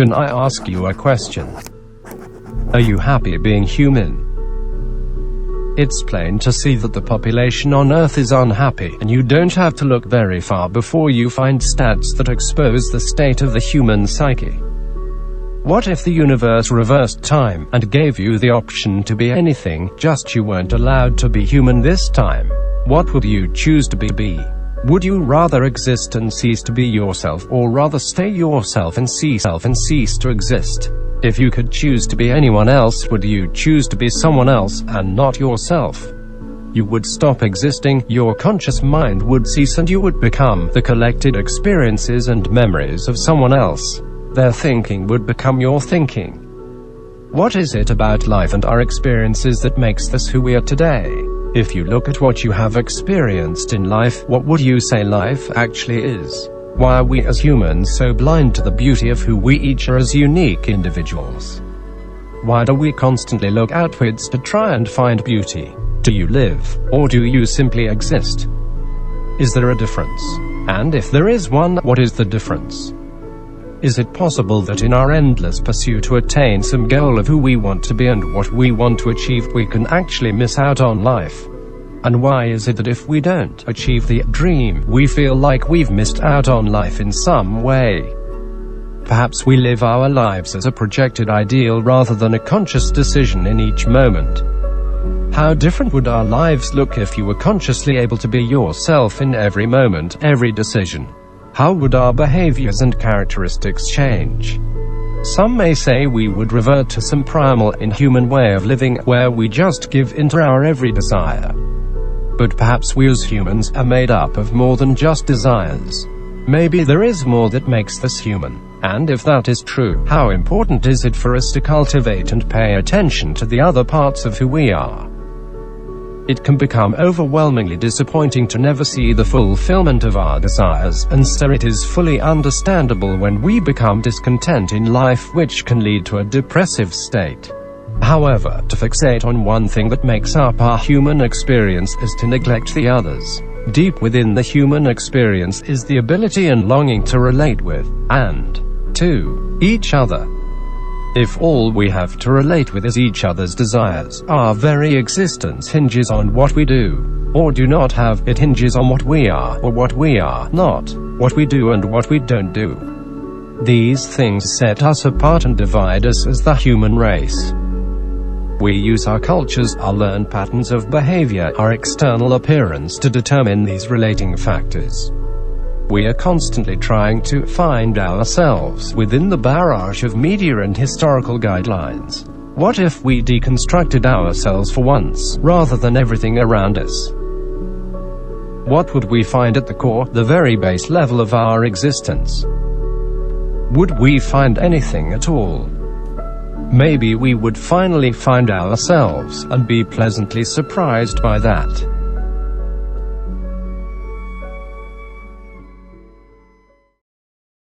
Can I ask you a question? Are you happy being human? It's plain to see that the population on Earth is unhappy, and you don't have to look very far before you find stats that expose the state of the human psyche. What if the universe reversed time, and gave you the option to be anything, just you weren't allowed to be human this time? What would you choose to be? Would you rather exist and cease to be yourself, or rather stay yourself and cease to exist? If you could choose to be anyone else, would you choose to be someone else, and not yourself? You would stop existing, your conscious mind would cease, and you would become the collected experiences and memories of someone else. Their thinking would become your thinking. What is it about life and our experiences that makes us who we are today? If you look at what you have experienced in life, what would you say life actually is? Why are we as humans so blind to the beauty of who we each are as unique individuals? Why do we constantly look outwards to try and find beauty? Do you live, or do you simply exist? Is there a difference? And if there is one, what is the difference? Is it possible that in our endless pursuit to attain some goal of who we want to be and what we want to achieve, we can actually miss out on life? And why is it that if we don't achieve the dream, we feel like we've missed out on life in some way? Perhaps we live our lives as a projected ideal rather than a conscious decision in each moment. How different would our lives look if you were consciously able to be yourself in every moment, every decision? How would our behaviors and characteristics change? Some may say we would revert to some primal, inhuman way of living, where we just give in to our every desire. But perhaps we as humans are made up of more than just desires. Maybe there is more that makes us human. And if that is true, how important is it for us to cultivate and pay attention to the other parts of who we are? It can become overwhelmingly disappointing to never see the fulfillment of our desires, and so it is fully understandable when we become discontent in life, which can lead to a depressive state. However, to fixate on one thing that makes up our human experience is to neglect the others. Deep within the human experience is the ability and longing to relate with, and to, each other. If all we have to relate with is each other's desires, our very existence hinges on what we do, or do not have. It hinges on what we are, or what we are not, what we do and what we don't do. These things set us apart and divide us as the human race. We use our cultures, our learned patterns of behavior, our external appearance to determine these relating factors. We are constantly trying to find ourselves within the barrage of media and historical guidelines. What if we deconstructed ourselves for once, rather than everything around us? What would we find at the core, the very base level of our existence? Would we find anything at all? Maybe we would finally find ourselves, and be pleasantly surprised by that.